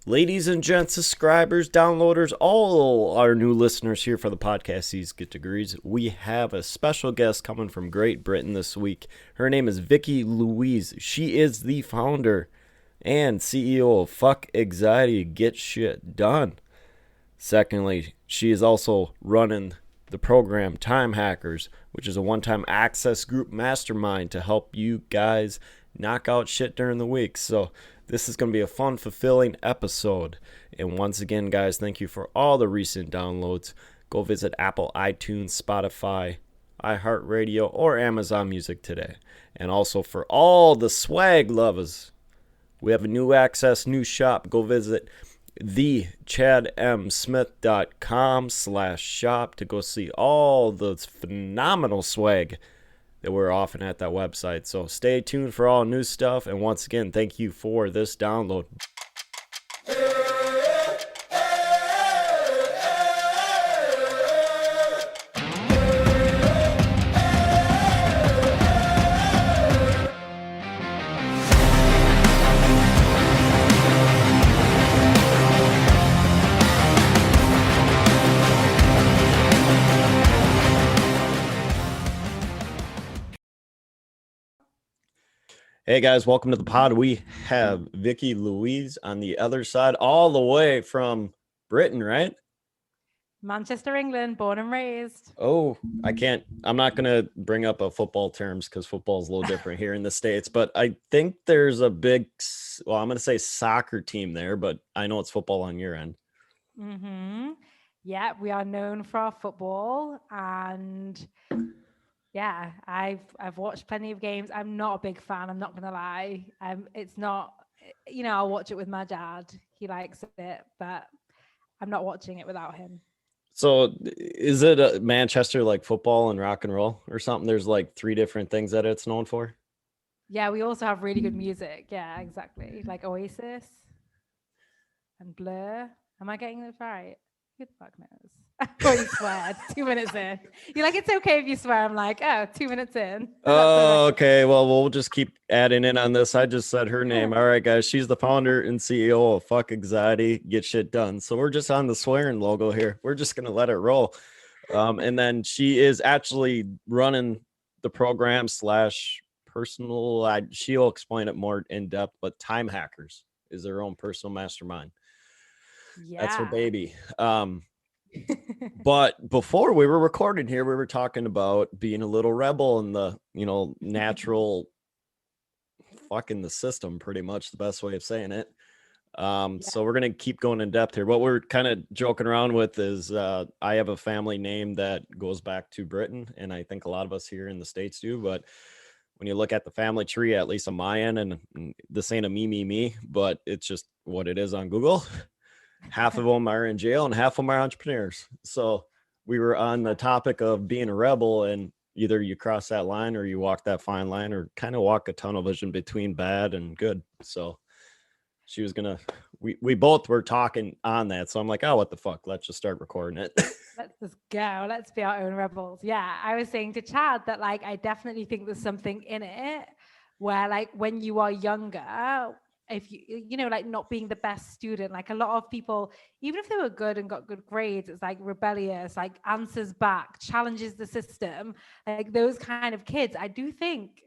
Ladies and gents, subscribers, downloaders, all our new listeners here for the podcast These Get Degrees, we have a special guest coming from Great Britain this week. Her name is Vikki Louise. She is the founder and CEO of Fuck Anxiety, Get Shit Done. Secondly, she is also running the program Time Hackers, which is a one-time access group mastermind to help you guys knock out shit during the week. So this is going to be a fun, fulfilling episode. And once again, guys, thank you for all the recent downloads. Go visit Apple, iTunes, Spotify, iHeartRadio, or Amazon Music today. And also for all the swag lovers, we have a new access, new shop. Go visit thechadmsmith.com/shop to go see all the phenomenal swag that we're offering at that website. So stay tuned for all new stuff. And once again, thank you for this download. Hey guys, welcome to the pod. We have Vikki Louise on the other side, all the way from Britain, right? Manchester, England, born and raised. Oh, I'm not going to bring up football terms because football is a little different here in the States, but I think there's a big, I'm going to say soccer team there, but I know it's football on your end. Mm-hmm. Yeah, we are known for our football, and yeah, I've watched plenty of games. I'm not a big fan, I'm not gonna lie. It's not, I'll watch it with my dad. He likes it, but I'm not watching it without him. So is it a Manchester like football and rock and roll or something? There's like three different things that it's known for. Yeah, we also have really good music. Yeah, exactly. Like Oasis and Blur. Am I getting this right? Who the fuck knows? Or you swear 2 minutes in. You're like, it's okay if you swear. I'm like, oh, 2 minutes in. Oh, okay. Well, we'll just keep adding in on this. I just said her name. All right, guys. She's the founder and CEO of Fuck Anxiety, Get Shit Done. So we're just on the swearing logo here. We're just going to let it roll. And then she is actually running the program / personal. She'll explain it more in depth, but Time Hackers is their own personal mastermind. Yeah. That's her baby. But before we were recording here, we were talking about being a little rebel and the, natural fucking the system, pretty much the best way of saying it. So we're going to keep going in depth here. What we're kind of joking around with is I have a family name that goes back to Britain, and I think a lot of us here in the States do, but when you look at the family tree, at least on my end, and this ain't a me, but it's just what it is on Google. Half of them are in jail and half of them are entrepreneurs. So we were on the topic of being a rebel, and either you cross that line or you walk that fine line or kind of walk a tunnel vision between bad and good. So she was going to, we both were talking on that. So I'm like, oh, what the fuck? Let's just start recording it. Let's just go. Let's be our own rebels. Yeah. I was saying to Chad that like, I definitely think there's something in it where like when you are younger, if like not being the best student, like a lot of people, even if they were good and got good grades, it's like rebellious, like answers back, challenges the system, like those kind of kids. I do think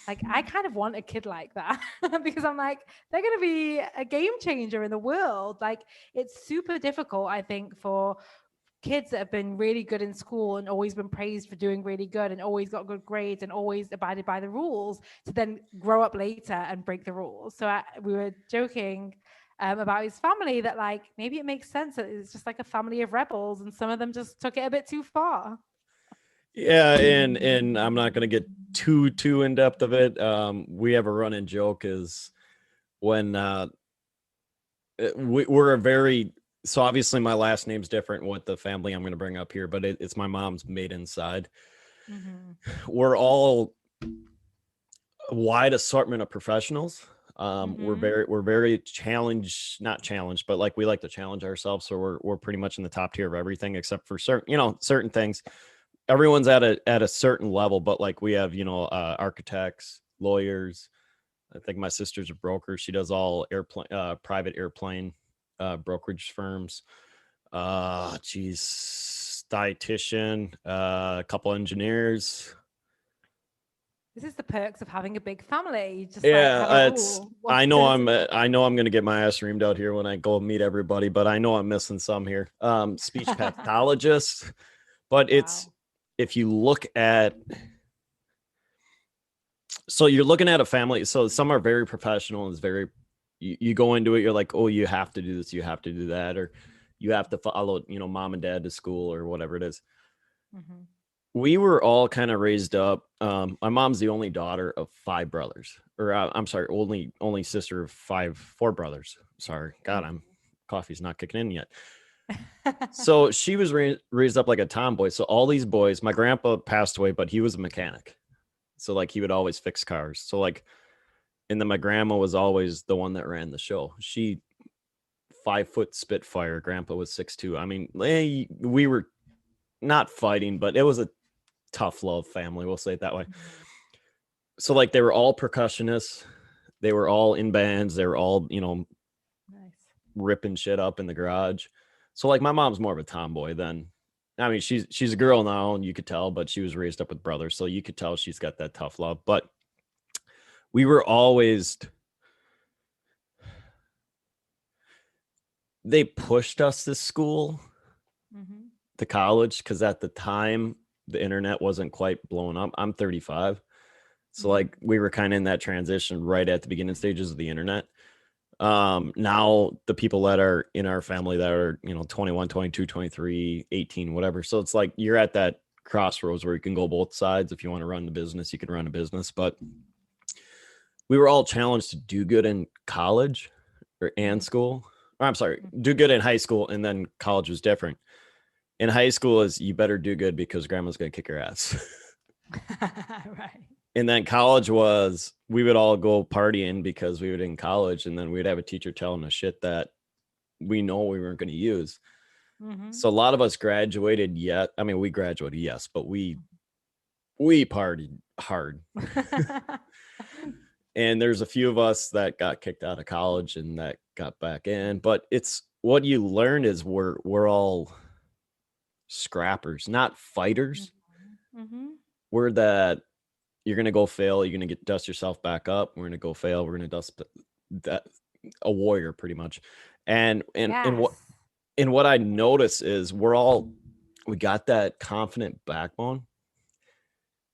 like I kind of want a kid like that because I'm like, they're going to be a game changer in the world. Like it's super difficult, I think, for kids that have been really good in school and always been praised for doing really good and always got good grades and always abided by the rules to then grow up later and break the rules. So we were joking about his family that like maybe it makes sense that it's just like a family of rebels and some of them just took it a bit too far. Yeah, and I'm not going to get too in depth of it. We have a running joke is when we're a very, so obviously my last name's different with the family I'm going to bring up here, but it's my mom's maiden side. Mm-hmm. We're all a wide assortment of professionals. We're very not challenged, but like we like to challenge ourselves. So we're pretty much in the top tier of everything except for certain things. Everyone's at a certain level, but like we have, architects, lawyers. I think my sister's a broker. She does all private airplane brokerage firms. Geez, dietitian, a couple engineers. This is the perks of having a big family. You just like have it Yeah, it's. all. What does I know I'm gonna get my ass reamed out here when I go meet everybody, but I know I'm missing some here. Speech pathologist, but it's wow. if you look at so you're looking at a family. So some are very professional and it's very you go into it, you're like, oh, you have to do this, you have to do that, or you have to follow, mom and dad to school or whatever it is. Mm-hmm. We were all kind of raised up. My mom's the only daughter of five brothers, or I'm sorry, only sister of four brothers. Sorry, God, I'm coffee's not kicking in yet. So she was raised up like a tomboy. So all these boys, my grandpa passed away, but he was a mechanic. So like he would always fix cars. So like, and then my grandma was always the one that ran the show. She 5 foot Spitfire. Grandpa was 6'2". I mean, we were not fighting, but it was a tough love family. We'll say it that way. Mhm. So like they were all percussionists. They were all in bands. They were all, Nice. ripping shit up in the garage. So like my mom's more of a tomboy than I mean, she's a girl now, and you could tell, but she was raised up with brothers, so you could tell she's got that tough love. But we were always they pushed us to school, Mm-hmm. to college, because at the time the internet wasn't quite blowing up. I'm 35. So Mm-hmm. like we were kind of in that transition right at the beginning stages of the internet. Now the people that are in our family that are, 21, 22, 23, 18, whatever. So it's like you're at that crossroads where you can go both sides. If you want to run the business, you can run a business. But we were all challenged to do good in college and Mm-hmm. school. Or, I'm sorry, do good in high school, and then college was different. In high school is you better do good because grandma's gonna kick your ass. right. And then college was we would all go partying because we were in college, and then we'd have a teacher telling us shit that we know we weren't going to use. Mm-hmm. So a lot of us graduated yet. I mean, we graduated, yes, but we partied hard. And there's a few of us that got kicked out of college and that got back in. But it's what you learn is we're all scrappers, not fighters. Mm-hmm. We're that you're gonna go fail, you're gonna get dust yourself back up. We're gonna go fail, we're gonna dust that a warrior pretty much. And what Yes. and what I notice is we got that confident backbone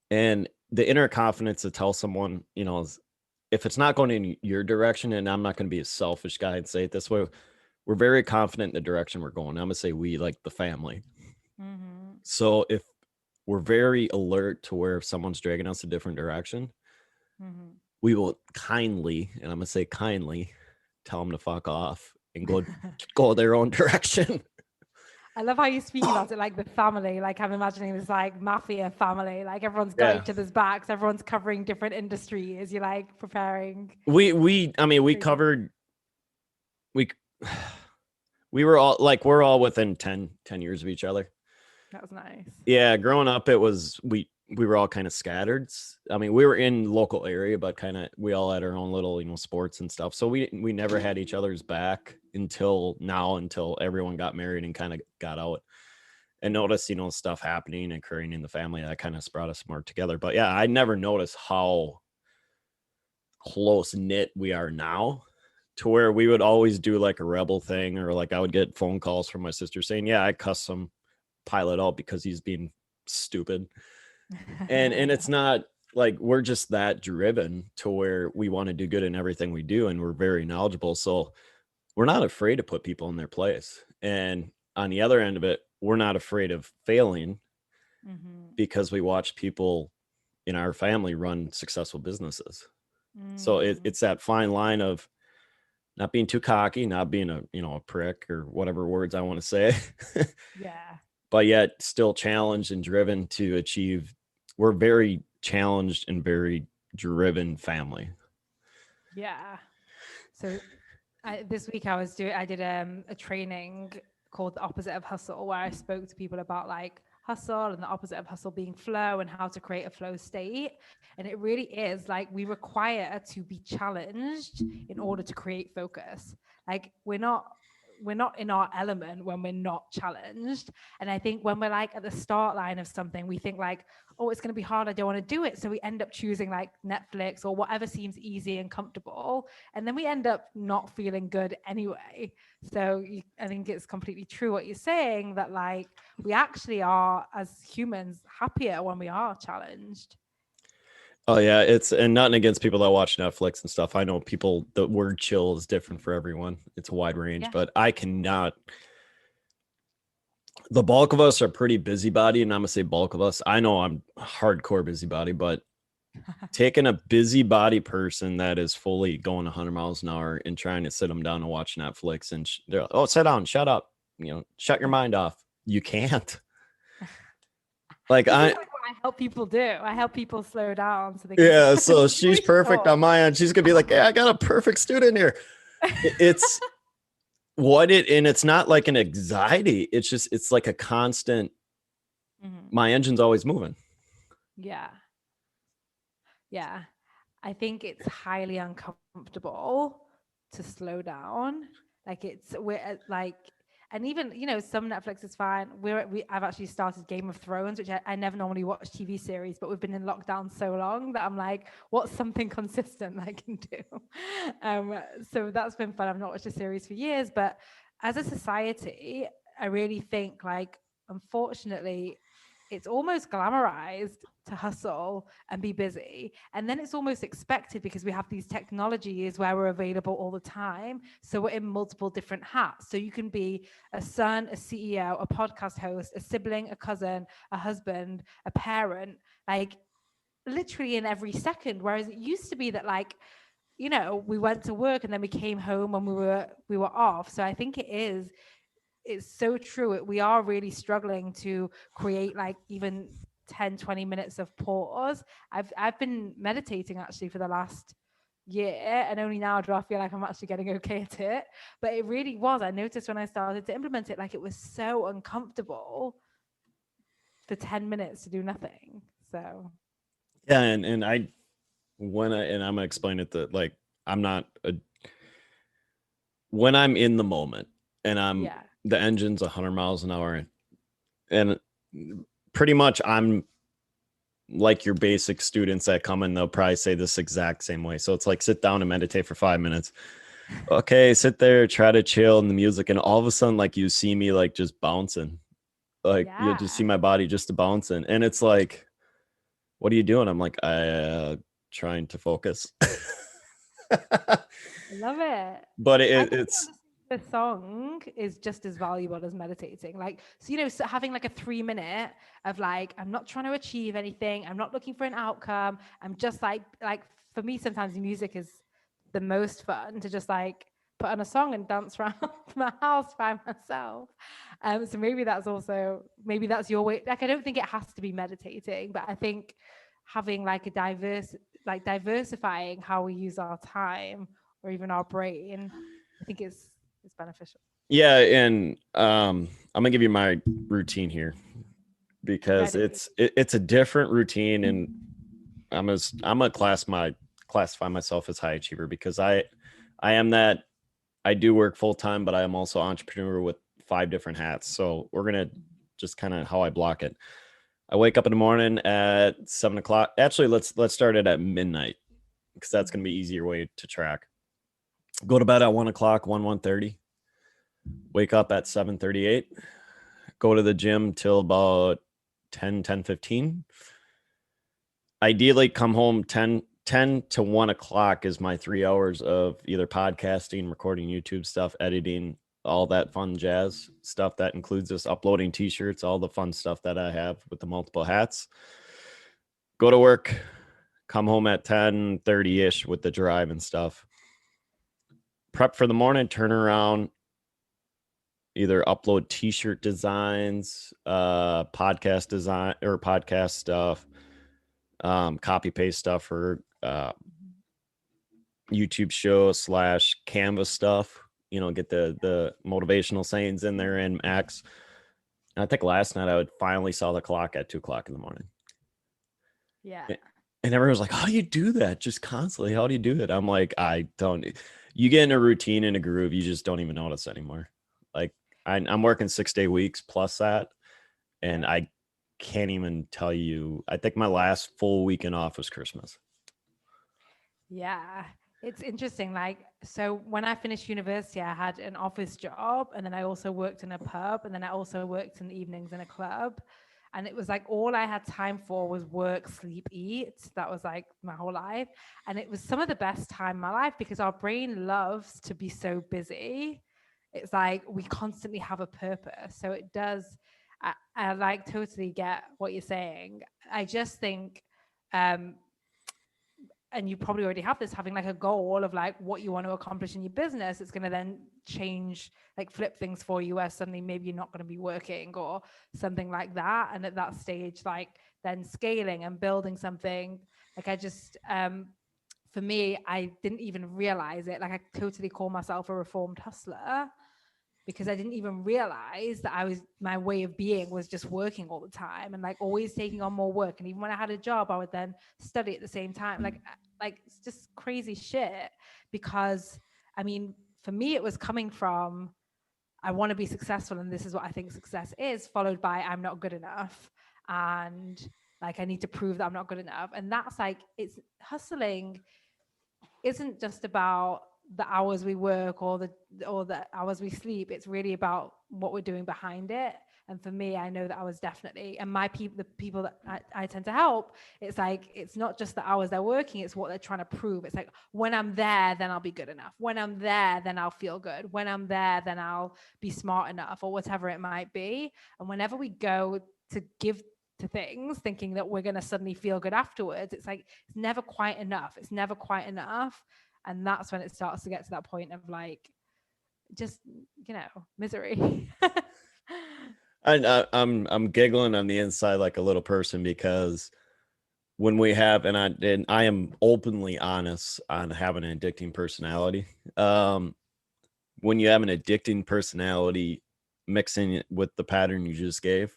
and the inner confidence to tell someone, if it's not going in your direction, and I'm not going to be a selfish guy and say it this way, we're very confident in the direction we're going. I'm going to say we, like the family. Mm-hmm. So if we're very alert to where if someone's dragging us a different direction, Mm-hmm. we will kindly, and I'm going to say kindly, tell them to fuck off and go their own direction. I love how you speak about it like the family. Like I'm imagining this like mafia family. Like everyone's got Yeah. each other's backs. Everyone's covering different industries. You're like preparing. I mean, we covered, we, we were all like, we're all within 10 years of each other. That was nice. Yeah. Growing up, it was, we were all kind of scattered. I mean, we were in local area, but kind of, we all had our own little, sports and stuff. So we never had each other's back until now, until everyone got married and kind of got out and noticed, stuff happening and occurring in the family that kind of brought us more together. But yeah, I never noticed how close knit we are now, to where we would always do like a rebel thing, or like I would get phone calls from my sister saying, yeah, I cussed some pilot out because he's being stupid. And it's not like we're just that driven to where we want to do good in everything we do, and we're very knowledgeable. So we're not afraid to put people in their place. And on the other end of it, we're not afraid of failing Mm-hmm. because we watch people in our family run successful businesses. So Mm. it's that fine line of not being too cocky, not being a prick or whatever words I want to say, Yeah. but yet still challenged and driven to achieve. We're very challenged and very driven family. Yeah. So this week I did a training called the opposite of hustle, where I spoke to people about like hustle and the opposite of hustle being flow and how to create a flow state. And it really is like we require to be challenged in order to create focus. Like we're not we're not in our element when we're not challenged. And I think when we're like at the start line of something, we think like, oh, it's going to be hard, I don't want to do it, so we end up choosing like Netflix or whatever seems easy and comfortable, and then we end up not feeling good anyway. So I think it's completely true what you're saying, that like we actually are as humans happier when we are challenged. Oh yeah, and nothing against people that watch Netflix and stuff. I know people, the word chill is different for everyone. It's a wide range, Yeah. but I cannot. The bulk of us are pretty busybody, and I'm gonna say bulk of us. I know I'm hardcore busybody, but taking a busybody person that is fully going 100 miles an hour and trying to sit them down and watch Netflix, and they're like, oh, sit down, shut up, shut your mind off. You can't. Like This is like what I help people do. I help people slow down so they can. Yeah, so she's perfect on my end. She's gonna be like, "Yeah, I got a perfect student here." It's and it's not like an anxiety. It's like a constant. My engine's always moving. Yeah. Yeah. I think it's highly uncomfortable to slow down. Like we're like, and even some Netflix is fine. I've actually started Game of Thrones, which I never normally watch TV series, but we've been in lockdown so long that I'm like, what's something consistent I can do? So that's been fun. I've not watched a series for years, but as a society, I really think like, unfortunately, it's almost glamorized to hustle and be busy. And then it's almost expected because we have these technologies where we're available all the time. So we're in multiple different hats. So you can be a son, a CEO, a podcast host, a sibling, a cousin, a husband, a parent, like literally in every second. Whereas it used to be that like, we went to work and then we came home and we were off. So I think it's so true. We are really struggling to create like even 10-20 minutes of pause. I've been meditating actually for the last year, and only now do I feel like I'm actually getting okay at it. But it really was. I noticed when I started to implement it, like it was so uncomfortable for 10 minutes to do nothing. So yeah, and I'm gonna explain it that like I'm not when I'm in the moment and the engine's 100 miles an hour, and pretty much I'm like your basic students that come in, they'll probably say this exact same way. So it's like, sit down and meditate for 5 minutes. Okay, sit there, try to chill in the music, and all of a sudden, like you see me like just bouncing. Like you'll just see my body just bouncing. And it's like, what are you doing? I'm like, trying to focus. I love it. But it's the song is just as valuable as meditating. Like, so having like a 3 minute of like, I'm not trying to achieve anything, I'm not looking for an outcome, I'm just like for me sometimes music is the most fun, to just like put on a song and dance around my house by myself. So maybe that's your way. Like, I don't think it has to be meditating, but I think having like diversifying how we use our time or even our brain, I think it's beneficial. Yeah, and I'm gonna give you my routine here because it's a different routine, and I'm gonna classify myself as high achiever because I am that. I do work full time, but I am also entrepreneur with 5 different hats. So we're gonna just kind of how I block it. I wake up in the morning at 7 o'clock. Actually, let's start it at midnight because that's gonna be easier way to track. Go to bed at 1 o'clock, 1:30. Wake up at 7:38. Go to the gym till about 10:15. Ideally, come home 10 to 1 o'clock is my 3 hours of either podcasting, recording YouTube stuff, editing, all that fun jazz stuff that includes this uploading t-shirts, all the fun stuff that I have with the multiple hats. Go to work, come home at 10:30-ish with the drive and stuff. Prep for the morning, turn around, either upload t-shirt designs, podcast design or podcast stuff, copy paste stuff for YouTube show / Canva stuff, get the motivational sayings in there in Max. And I think last night I finally saw the clock at 2 o'clock in the morning. Yeah. And everyone was like, how do you do that? Just constantly. How do you do it? I'm like, I don't. You get in a routine and a groove, you just don't even notice anymore. Like I'm working 6-day weeks plus that. And I can't even tell you, I think my last full weekend off was Christmas. Yeah, it's interesting. Like, so when I finished university, I had an office job, and then I also worked in a pub, and then I also worked in the evenings in a club. And it was like all I had time for was work, sleep, eat. That was like my whole life. And it was some of the best time in my life because our brain loves to be so busy. It's like we constantly have a purpose. So it does, I like totally get what you're saying. I just think, um, and you probably already have this, having like a goal of like what you want to accomplish in your business, it's going to then change, like flip things for you, where suddenly maybe you're not going to be working or something like that. And at that stage, like then scaling and building something, like I just for me, I didn't even realize it. Like I totally call myself a reformed hustler because I didn't even realize that my way of being was just working all the time and like always taking on more work. And even when I had a job, I would then study at the same time. Like it's just crazy shit. Because I mean, for me, it was coming from, I want to be successful and this is what I think success is, followed by I'm not good enough. And like, I need to prove that I'm not good enough. And that's like, it's hustling isn't just about the hours we work or the hours we sleep. It's really about what we're doing behind it. And for me, I know that I was definitely, and my people, the people that I tend to help, it's like, it's not just the hours they're working, it's what they're trying to prove. It's like, when I'm there, then I'll be good enough. When I'm there, then I'll feel good. When I'm there, then I'll be smart enough, or whatever it might be. And whenever we go to give to things thinking that we're going to suddenly feel good afterwards, it's like it's never quite enough. It's never quite enough. And that's when it starts to get to that point of like just, misery. And I'm giggling on the inside like a little person because when we have, and I am openly honest on having an addicting personality. When you have an addicting personality mixing it with the pattern you just gave,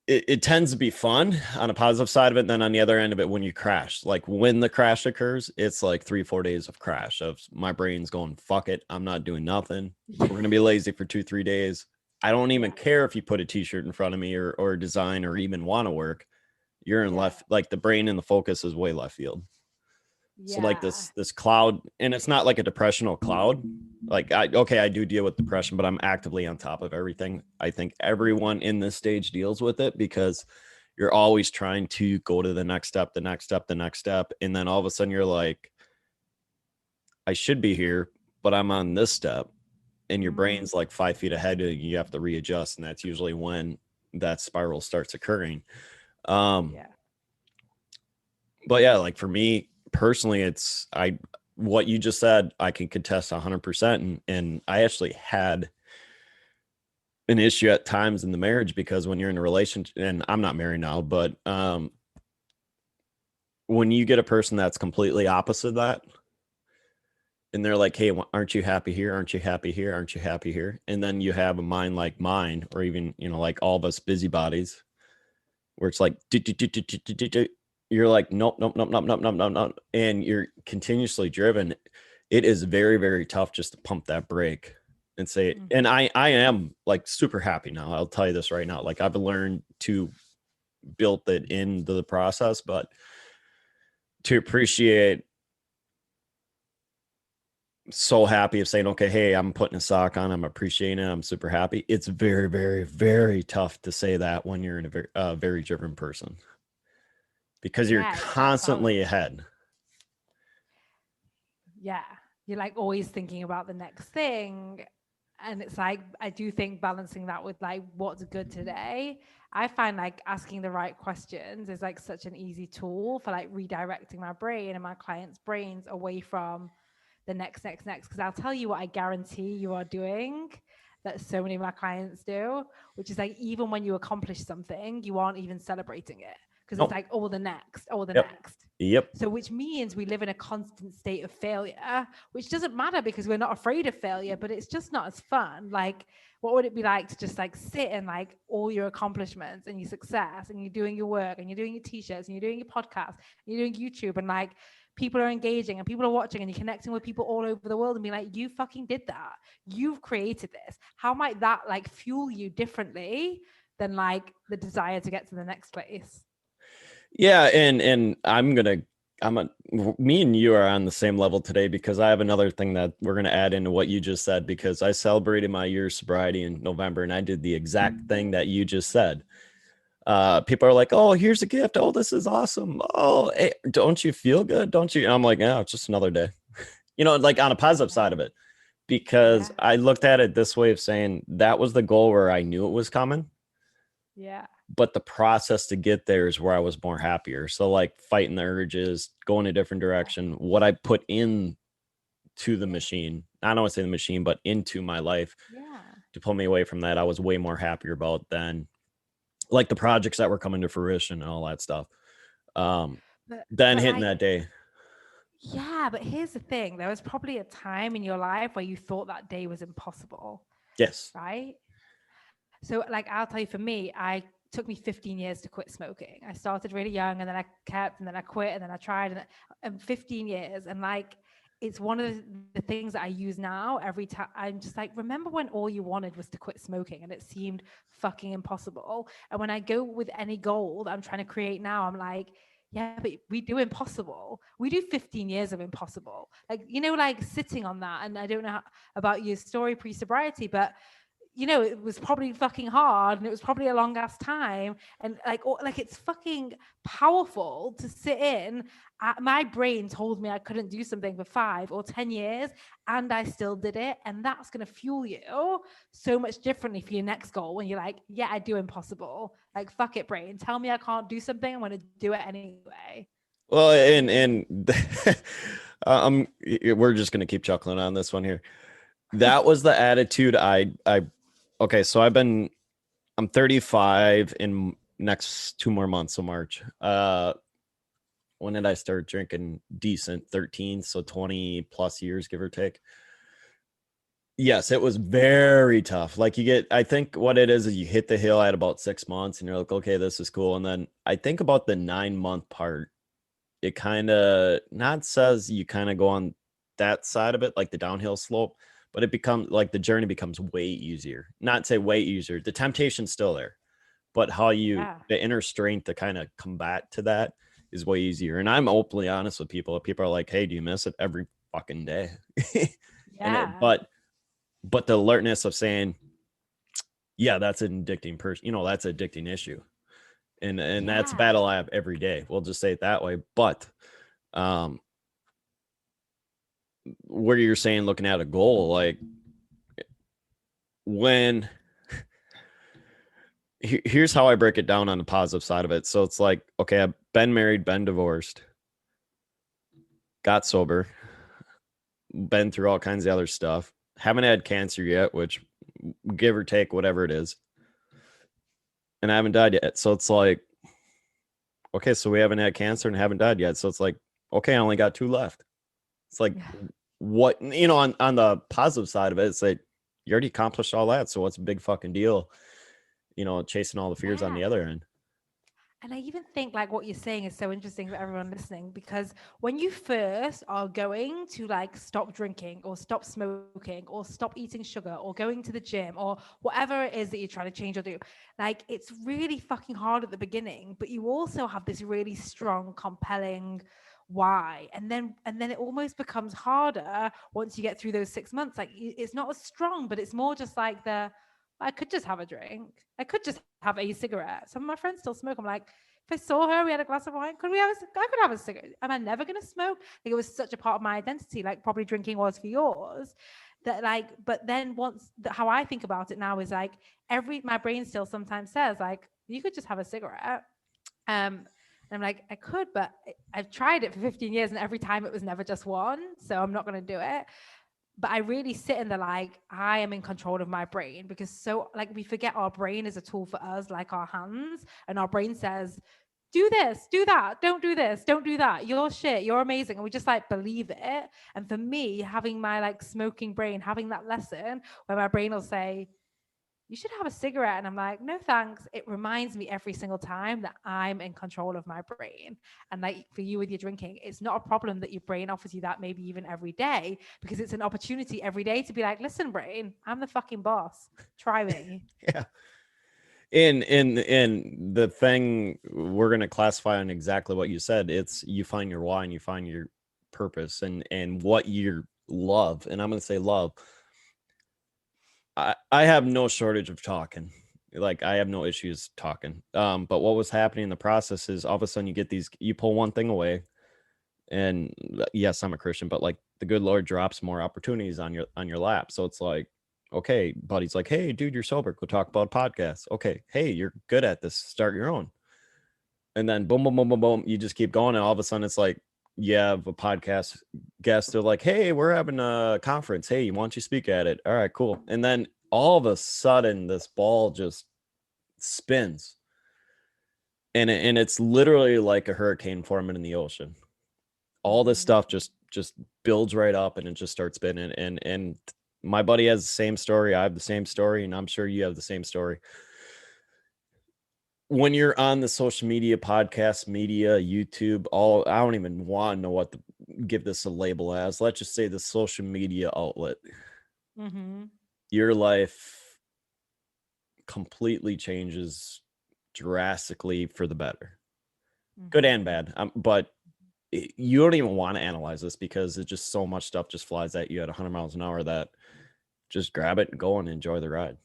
it tends to be fun on a positive side of it. And then on the other end of it, when you crash, like when the crash occurs, it's like 3-4 days of crash of my brain's going, fuck it, I'm not doing nothing. We're going to be lazy for 2-3 days. I don't even care if you put a t-shirt in front of me or design or even want to work. You're in left, like the brain and the focus is way left field. So like this cloud, and it's not like a depressional cloud. Like I do deal with depression, but I'm actively on top of everything. I think everyone in this stage deals with it because you're always trying to go to the next step, the next step, the next step. And then all of a sudden you're like, I should be here, but I'm on this step. And your brain's like 5 feet ahead and you have to readjust. And that's usually when that spiral starts occurring. But yeah, like for me personally, it's what you just said, I can contest 100%. And I actually had an issue at times in the marriage because when you're in a relationship, and I'm not married now, but when you get a person that's completely opposite of that, and they're like, hey, aren't you happy here? Aren't you happy here? Aren't you happy here? And then you have a mind like mine, or even, like all of us busybodies, where it's like, you're like, nope, nope, nope, nope, nope, nope, nope, nope. And you're continuously driven. It is very, very tough just to pump that brake and say, and I am like super happy now. I'll tell you this right now. Like I've learned to build it into the process, but to appreciate, so happy of saying, okay, hey, I'm putting a sock on, I'm appreciating it, I'm super happy. It's very, very, very tough to say that when you're in a very driven person because you're constantly ahead. Yeah, you're like always thinking about the next thing. And it's like, I do think balancing that with like what's good today, I find like asking the right questions is like such an easy tool for like redirecting my brain and my clients' brains away from the next. Because I'll tell you what I guarantee you are doing that so many of my clients do, which is like, even when you accomplish something, you aren't even celebrating it because it's like, oh, the next. Yep. So which means we live in a constant state of failure, which doesn't matter because we're not afraid of failure, but it's just not as fun. Like, what would it be like to just like sit and like all your accomplishments and your success and you're doing your work and you're doing your t-shirts and you're doing your podcast and you're doing YouTube and like people are engaging and people are watching and you're connecting with people all over the world and being like, you fucking did that. You've created this. How might that like fuel you differently than like the desire to get to the next place? Yeah, and me and you are on the same level today because I have another thing that we're gonna add into what you just said, because I celebrated my year of sobriety in November and I did the exact thing that you just said. People are like, "Oh, here's a gift. Oh, this is awesome. Oh, hey, don't you feel good? Don't you?" And I'm like, "Yeah, it's just another day." Like on a positive side of it, because Yeah. I looked at it this way of saying that was the goal where I knew it was coming, Yeah. but the process to get there is where I was more happier. So like fighting the urges, going a different direction, what I put in to the machine, I don't want to say the machine, but into my life Yeah. to pull me away from that, I was way more happier about than like the projects that were coming to fruition and all that stuff. Then But hitting like, that day. yeah, but here's the thing. There was probably a time in your life where you thought that day was impossible, Yes. right? So, like, I'll tell you, for me, I took me 15 years to quit smoking. I started really young, and then I kept, and then I quit, and then I tried, and 15 years, and like, it's one of the things that I use now every time. I'm just like, remember when all you wanted was to quit smoking, and it seemed fucking impossible. And when I go with any goal that I'm trying to create now, I'm like, yeah, but we do impossible. We do 15 years of impossible. Like, like sitting on that. And I don't know about your story pre-sobriety, but it was probably fucking hard and it was probably a long ass time. And like it's fucking powerful to sit in. My brain told me I couldn't do something for 5 or 10 years and I still did it. And that's going to fuel you so much differently for your next goal when you're like, yeah, I do impossible. Like, fuck it, brain. Tell me I can't do something. I'm going to do it anyway. Well, and we're just gonna keep chuckling on this one here. That was the attitude I okay, so I'm 35 in next 2 more months, so March. When did I start drinking decent? 13, so 20 plus years, give or take. Yes, it was very tough. Like I think what it is you hit the hill at about 6 months and you're like, okay, this is cool. And then I think about the 9 month part, it kind of not says you kind of go on that side of it, like the downhill slope, but it becomes like the journey becomes way easier. Not say way easier. The temptation's still there, but Yeah. the inner strength to kind of combat to that is way easier. And I'm openly honest with people. People are like, "Hey, do you miss it?" Every fucking day. Yeah. But the alertness of saying, yeah, that's an addicting person, that's an addicting issue. And that's a Yeah. battle I have every day. We'll just say it that way. But um where you're saying looking at a goal, like when here's how I break it down on the positive side of it. So it's like, okay, I've been married, been divorced, got sober, been through all kinds of other stuff, haven't had cancer yet, which give or take whatever it is, and I haven't died yet. So it's like, okay, so we haven't had cancer and haven't died yet. So it's like, okay, I only got 2 left. It's like, Yeah. what, on the positive side of it, it's like you already accomplished all that. So what's a big fucking deal? Chasing all the fears on Yeah. the other end. And I even think like what you're saying is so interesting for everyone listening, because when you first are going to like stop drinking or stop smoking or stop eating sugar or going to the gym or whatever it is that you're trying to change or do, like it's really fucking hard at the beginning, but you also have this really strong, compelling why. And then it almost becomes harder once you get through those 6 months. Like it's not as strong, but it's more just like I could just have a drink. I could just have a cigarette. Some of my friends still smoke. I'm like, if I saw her, we had a glass of wine, I could have a cigarette. Am I never going to smoke? Like it was such a part of my identity, like probably drinking was for yours. That like, but then how I think about it now is like my brain still sometimes says like, you could just have a cigarette. And I'm like, I could, but I've tried it for 15 years and every time it was never just one. So I'm not going to do it. But I really sit in the like, I am in control of my brain, because so like we forget our brain is a tool for us, like our hands, and our brain says, do this, do that, don't do this, don't do that. You're shit, you're amazing. And we just like believe it. And for me, having my like smoking brain, having that lesson where my brain will say, you should have a cigarette. And I'm like, no, thanks. It reminds me every single time that I'm in control of my brain. And like for you with your drinking, it's not a problem that your brain offers you that maybe even every day, because it's an opportunity every day to be like, listen, brain, I'm the fucking boss. Try me. Yeah. In the thing we're gonna classify on exactly what you said. It's you find your why and you find your purpose and what you love. And I'm gonna say love. I have no shortage of talking. Like I have no issues talking. But what was happening in the process is all of a sudden you get these, you pull one thing away, and yes, I'm a Christian, but like the good Lord drops more opportunities on your lap. So it's like, okay, buddy's like, hey, dude, you're sober. Go talk about podcasts. Okay, hey, you're good at this. Start your own. And then boom, boom, boom, boom, boom. You just keep going, and all of a sudden it's like you have a podcast guest. They're like, hey, we're having a conference. Hey, why don't you speak at it? All right, cool. And then all of a sudden this ball just spins, and it's literally like a hurricane forming in the ocean. All this stuff just builds right up, and it just starts spinning. And my buddy has the same story. I have the same story, and I'm sure you have the same story. When you're on the social media, podcast media, YouTube, all, I don't even want to know what to give this a label as. Let's just say the social media outlet. Mm-hmm. Your life completely changes drastically for the better, good and bad. But you don't even want to analyze this because it's just so much stuff just flies at you at 100 miles an hour that just grab it and go and enjoy the ride.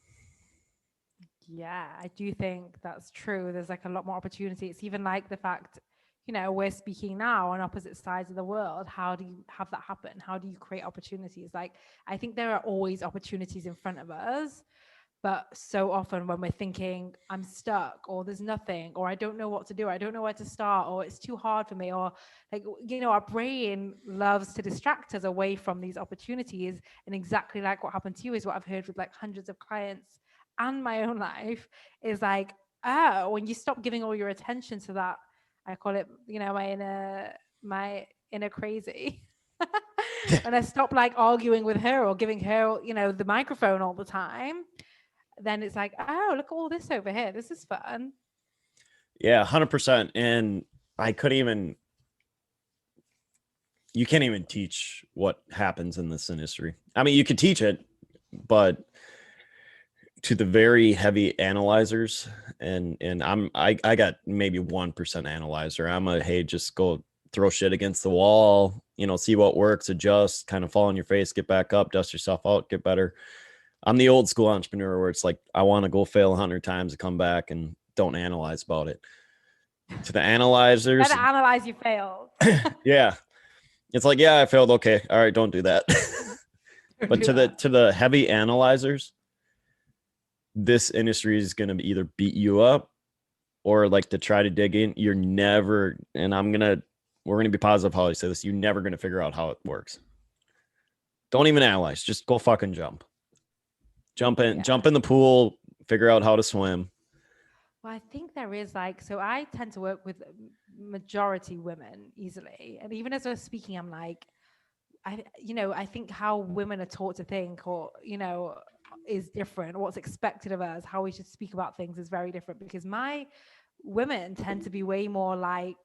Yeah, I do think that's true. There's like a lot more opportunity. It's even like the fact, we're speaking now on opposite sides of the world. How do you have that happen? How do you create opportunities? Like, I think there are always opportunities in front of us. But so often when we're thinking, I'm stuck, or there's nothing, or I don't know what to do, or I don't know where to start, or it's too hard for me, or like, our brain loves to distract us away from these opportunities. And exactly like what happened to you is what I've heard with like hundreds of clients and my own life is like, oh, when you stop giving all your attention to that, I call it, my inner crazy. When I stop like arguing with her or giving her, the microphone all the time, then it's like, oh, look at all this over here. This is fun. Yeah, 100%. And I couldn't even, you can't even teach what happens in this industry. I mean, you could teach it, but to the very heavy analyzers, and I got maybe 1% analyzer. I'm a, hey, just go throw shit against the wall, see what works, adjust, kind of fall on your face, get back up, dust yourself out, get better. I'm the old school entrepreneur where it's like, I want to go fail 100 times and come back and don't analyze about it. To the analyzers, Better analyze you failed. yeah, it's like, yeah, I failed. Okay, all right, don't do that. But to the heavy analyzers, this industry is going to either beat you up or like to try to dig in. You're never, and we're going to be positive how I say this, you're never going to figure out how it works. Don't even analyze, just go fucking jump in the pool, figure out how to swim. Well, I think there is like, so I tend to work with majority women easily. And even as I was speaking, I'm like, I think how women are taught to think, or, is different. What's expected of us, how we should speak about things is very different, because my women tend to be way more like,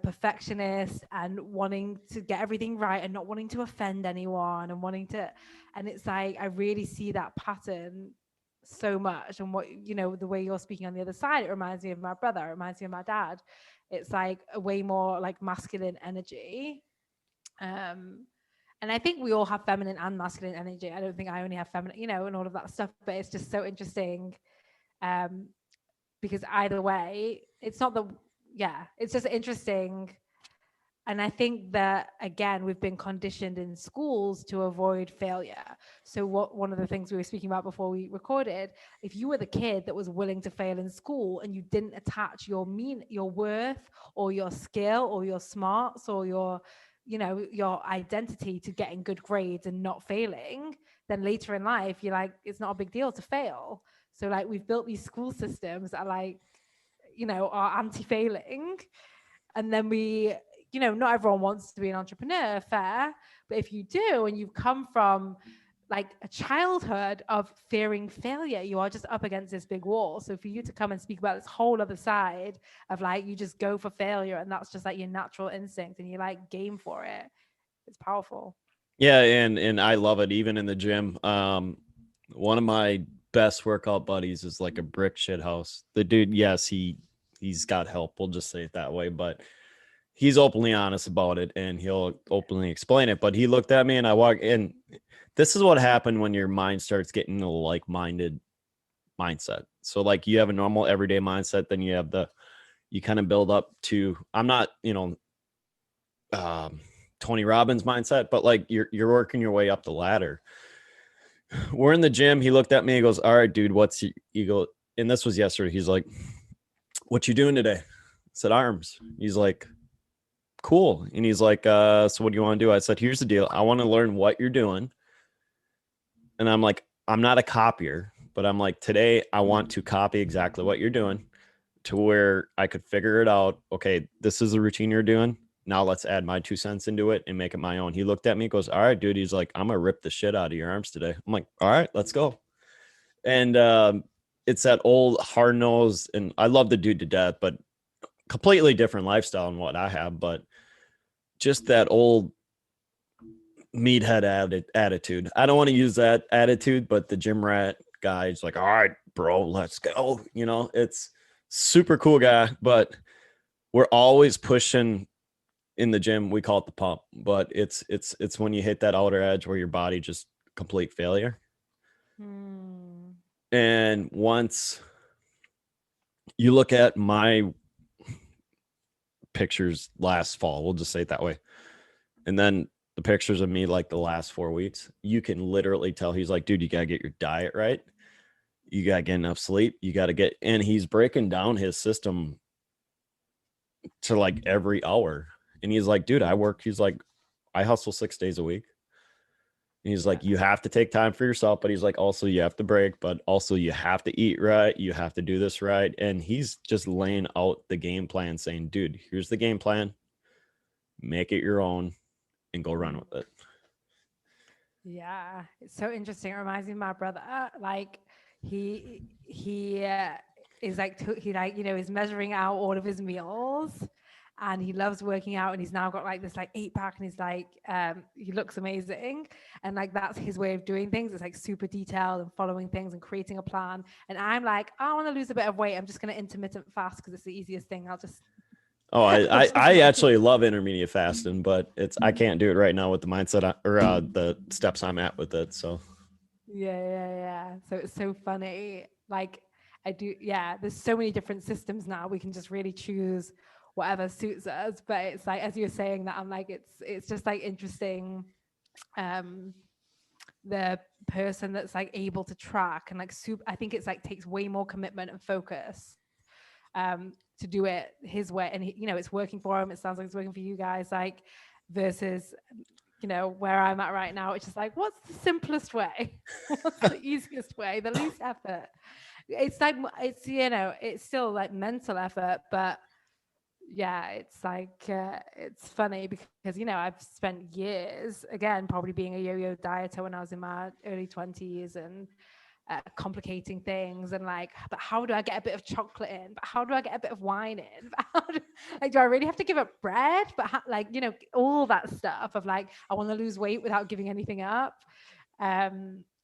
perfectionist and wanting to get everything right and not wanting to offend anyone and and it's like, I really see that pattern so much. And what, the way you're speaking on the other side, it reminds me of my brother, it reminds me of my dad. It's like a way more like masculine energy. And I think we all have feminine and masculine energy. I don't think I only have feminine, and all of that stuff, but it's just so interesting. Um, because either way, it's not the, yeah, it's just interesting. And I think that, again, we've been conditioned in schools to avoid failure. So one of the things we were speaking about before we recorded, if you were the kid that was willing to fail in school and you didn't attach your worth or your skill or your smarts or your identity to getting good grades and not failing, then later in life, you're like, it's not a big deal to fail. So like, we've built these school systems that are like, are anti-failing. And then not everyone wants to be an entrepreneur, fair. But if you do, and you've come from like a childhood of fearing failure. You are just up against this big wall. So for you to come and speak about this whole other side of like, you just go for failure and that's just like your natural instinct and you like game for it, it's powerful. Yeah, and I love it even in the gym. One of my best workout buddies is like a brick shit house. The dude, yes, he's got help. We'll just say it that way, but he's openly honest about it and he'll openly explain it. But he looked at me and I walked in. This is what happened when your mind starts getting a like-minded mindset. So like you have a normal everyday mindset, then you have you kind of build up to, I'm not, um, Tony Robbins mindset, but like you're working your way up the ladder. We're in the gym. He looked at me. He goes, "All right, dude, what's you go?" And this was yesterday. He's like, "What you doing today?" I said, "Arms." He's like, "Cool." And he's like, "So what do you want to do?" I said, "Here's the deal. I want to learn what you're doing." And I'm like, "I'm not a copier, but I'm like, today I want to copy exactly what you're doing to where I could figure it out. Okay, this is the routine you're doing. Now let's add my 2 cents into it and make it my own." He looked at me, goes, "All right, dude." He's like, "I'm gonna rip the shit out of your arms today." I'm like, "All right, let's go." And it's that old hard nose, and I love the dude to death, but completely different lifestyle than what I have. But just that old meathead attitude. I don't want to use that attitude, but the gym rat guy is like, "All right, bro, let's go." It's super cool guy, but we're always pushing in the gym. We call it the pump, but it's when you hit that outer edge where your body just complete failure. Hmm. And once you look at my pictures last fall, we'll just say it that way, and then the pictures of me like the last 4 weeks, you can literally tell he's like, "Dude, you gotta get your diet right. You gotta get enough sleep. You gotta get," and he's breaking down his system to like every hour. And he's like, "Dude, I work." He's like, "I hustle 6 days a week." And he's Yeah. like, "You have to take time for yourself," but he's like, "Also, you have to break, but also you have to eat right. You have to do this right." And he's just laying out the game plan, saying, "Dude, here's the game plan. Make it your own and go run Mm. with it." Yeah, it's so interesting. It reminds me of my brother. Like he is like he like is measuring out all of his meals, and he loves working out. And he's now got like this like 8 pack, and he's like he looks amazing, and like that's his way of doing things. It's like super detailed and following things and creating a plan. And I'm like, I want to lose a bit of weight. I'm just gonna intermittent fast because it's the easiest thing. I'll just Oh, I'll I, just I like actually love intermediate fasting, but I can't do it right now with the mindset or the steps I'm at with it. So yeah. So it's so funny. Like I do, yeah, there's so many different systems now. We can just really choose whatever suits us. But it's like as you're saying that, I'm like, it's just like interesting. Um the person that's like able to track and like super, I think it's like takes way more commitment and focus to do it his way. And it's working for him. It sounds like it's working for you guys, like versus where I'm at right now, it's just like, what's the simplest way? What's the easiest way? The least effort. It's like it's still like mental effort, but yeah, it's like it's funny because I've spent years again probably being a yo-yo dieter when I was in my early 20s and complicating things and like, but how do I get a bit of chocolate in? But how do I get a bit of wine in? But like, do I really have to give up bread? But like, all that stuff of like, I want to lose weight without giving anything up.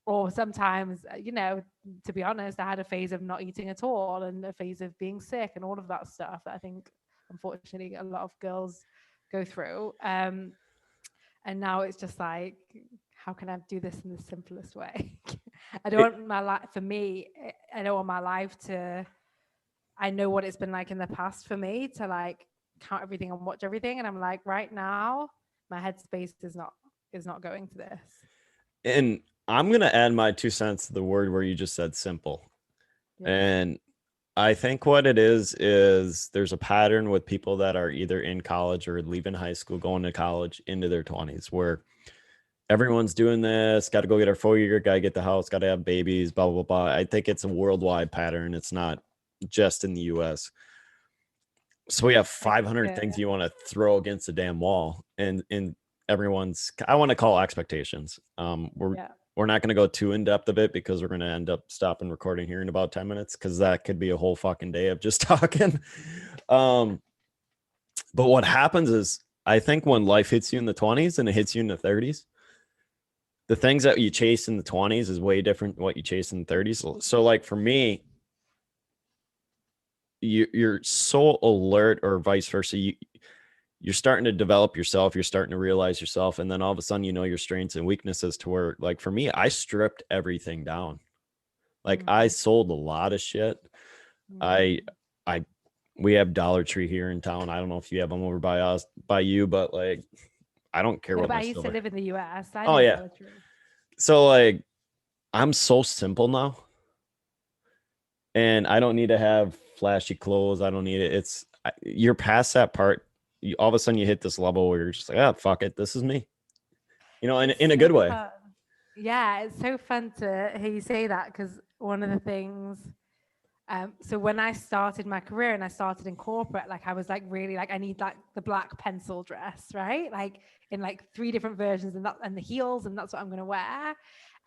Or sometimes, to be honest, I had a phase of not eating at all and a phase of being sick and all of that stuff that I think, unfortunately, a lot of girls go through. And now it's just like, how can I do this in the simplest way? I don't it, want my life, for me, I don't want my life to, I know what it's been like in the past for me to like count everything and watch everything. And I'm like, right now, my headspace is not going to this. and I'm gonna add my 2 cents to the word where you just said simple. Yeah. And I think what it is there's a pattern with people that are either in college or leaving high school, going to college into their 20s, where everyone's doing this, got to go get our 4 year, got to get the house, got to have babies, blah, blah, blah. I think it's a worldwide pattern. It's not just in the US. So we have Like, 500 things you want to throw against the damn wall. And everyone's, I want to call expectations. We're, yeah. we're not going to go too in depth of it because we're going to end up stopping recording here in about 10 minutes because that could be a whole fucking day of just talking. Um, but what happens is, I think when life hits you in the 20s and it hits you in the 30s, the things that you chase in the 20s is way different than what you chase in the 30s. So like for me, you're so alert, or vice versa. You're starting to develop yourself. You're starting to realize yourself. And then all of a sudden, you know, your strengths and weaknesses, to where, like for me, I stripped everything down. Like I Mm, sold a lot of shit. I, mm. I, we have Dollar Tree here in town. I don't know if you have them over by us, by you, but like, I don't care No, what but my I used to silver. live in the US. I Oh know yeah. Dollar Tree. So like, I'm so simple now, and I don't need to have flashy clothes. I don't need it. You're past that part. All of a sudden you hit this level where you're just like, ah, fuck it. This is me, you know, It's in a so good way. fun. Yeah, it's so fun to hear you say that because one of the things, so when I started my career and I started in corporate, like I was like really like I need like the black pencil dress, right? Like in like three different versions and the heels, and that's what I'm gonna wear.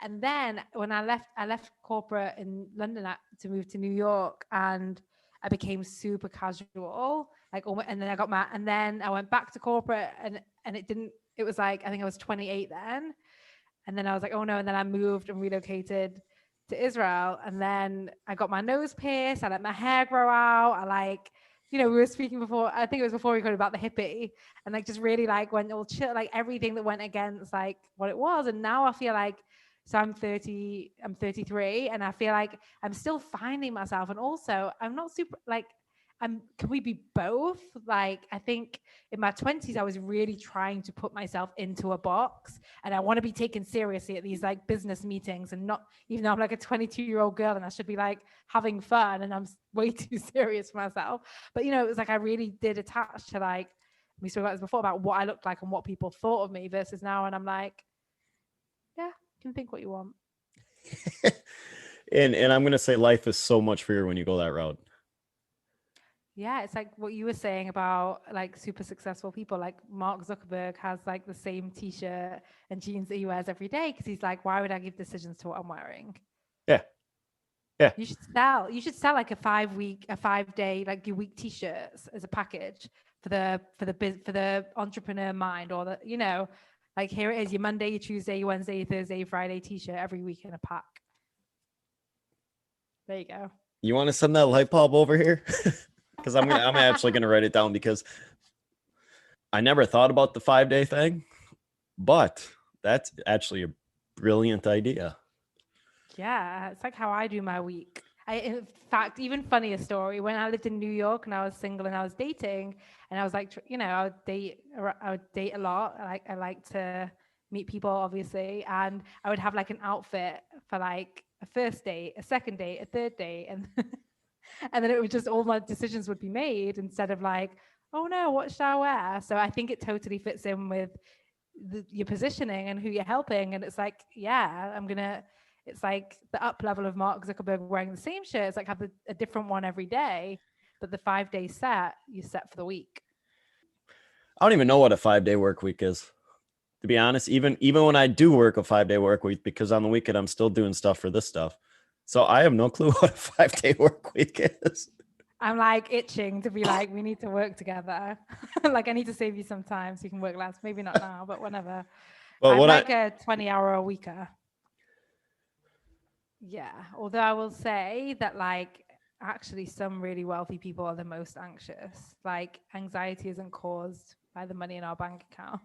And then when I left corporate in London to move to New York, and I became super casual, like and then and then I went back to corporate, and it didn't. It was like I think I was 28 then, and then I was like, oh no. And then I moved and relocated to Israel. And then I got my nose pierced. I let my hair grow out. I like, we were speaking before, I think it was before we got about the hippie, and like just really like went all chill, like everything that went against like what it was. And now I feel like, so I'm 33, and I feel like I'm still finding myself. And also I'm not super like, can we be both? Like, I think in my 20s, I was really trying to put myself into a box, and I want to be taken seriously at these like business meetings, and not, even though I'm like a 22-year-old girl and I should be like having fun, and I'm way too serious for myself. But it was like I really did attach to, like, we spoke about this before, about what I looked like and what people thought of me, versus now, and I'm like, yeah, you can think what you want. And I'm gonna say life is so much freer when you go that route. Yeah, it's like what you were saying about like super successful people. Like Mark Zuckerberg has like the same t-shirt and jeans that he wears every day because he's like, why would I give decisions to what I'm wearing? Yeah, yeah. You should sell like a 5 day, like your week t-shirts as a package for the entrepreneur mind, or like here it is, your Monday, your Tuesday, your Wednesday, your Thursday, your Friday t-shirt every week in a pack. There you go. You want to send that light bulb over here? Because I'm actually gonna write it down, because I never thought about the 5 day thing, but that's actually a brilliant idea. Yeah, it's like how I do my week. In fact, even funnier story, when I lived in New York and I was single and I was dating, and I was like, I would date a lot. I like to meet people, obviously, and I would have like an outfit for like a first date, a second date, a third date, and and then it would just, all my decisions would be made instead of like, oh no, what should I wear? So I think it totally fits in with your positioning and who you're helping. And it's like, yeah, it's like the up level of Mark Zuckerberg wearing the same shirt. It's like have a different one every day, but the 5 day set, you set for the week. I don't even know what a 5 day work week is, to be honest. Even when I do work a 5 day work week, because on the weekend I'm still doing stuff for this stuff. So I have no clue what a 5 day work week is. I'm like itching to be like, we need to work together. Like I need to save you some time so you can work less. Maybe not now, but whenever. But I'm what I like a 20-hour a weeker. Yeah. Although I will say that, like, actually, some really wealthy people are the most anxious. Like, anxiety isn't caused by the money in our bank account.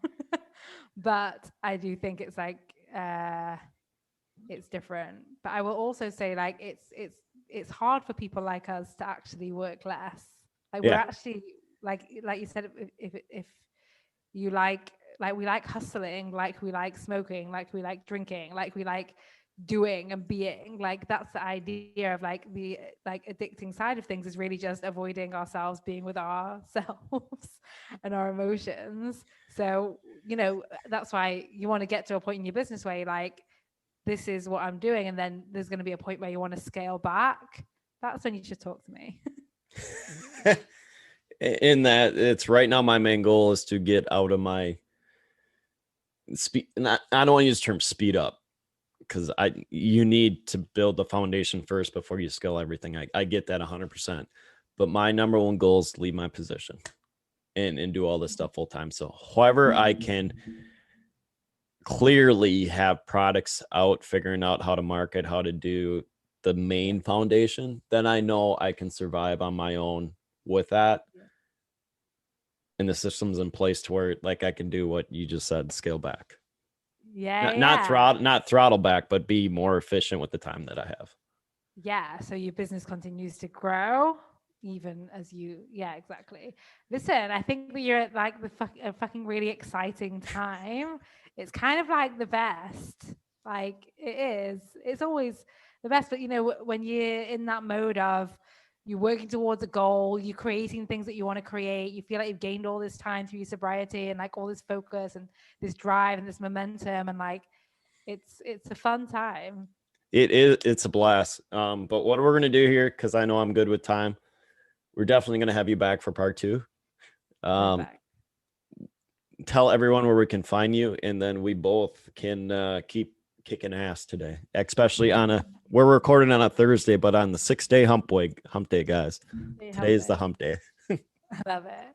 But I do think it's like, it's different. But I will also say, like, it's hard for people like us to actually work less. Like, we're yeah. actually, like you said, if you like we like hustling, like we like smoking, like we like drinking, like we like doing and being, like that's the idea of like the like addicting side of things, is really just avoiding ourselves being with ourselves and our emotions. So that's why you want to get to a point in your business where you're like, this is what I'm doing, and then there's going to be a point where you want to scale back. That's when you should talk to me. In that, it's right now my main goal is to get out of my speed. Not, I don't want to use the term speed up, because you need to build the foundation first before you scale everything. I get that 100%. But my number one goal is to leave my position and do all this stuff full time. So however I can clearly have products out, figuring out how to market, how to do the main foundation, then I know I can survive on my own with that. And the system's in place to where like I can do what you just said, scale back. Not throttle back, but be more efficient with the time that I have. Yeah, so your business continues to grow even as you, yeah, exactly. Listen, I think that you're at like a fucking really exciting time. It's kind of like the best. Like it is. It's always the best. But you know, when you're in that mode of you're working towards a goal, you're creating things that you want to create, you feel like you've gained all this time through your sobriety and like all this focus and this drive and this momentum, and like it's a fun time. It's a blast. But what we're gonna do here, because I know I'm good with time, we're definitely gonna have you back for part 2. Tell everyone where we can find you, and then we both can keep kicking ass today, especially we're recording on a Thursday, but on the 6-day hump day, guys. Today's the hump day. I love it.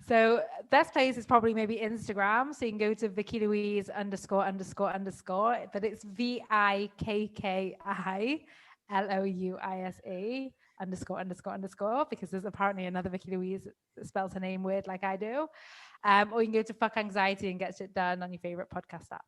So best place is probably maybe Instagram. So you can go to Vikki Louise ____, but it's VIKKILOUISE because there's apparently another Vikki Louise that spells her name weird like I do. Or you can go to Fuck Anxiety and get shit done on your favorite podcast app.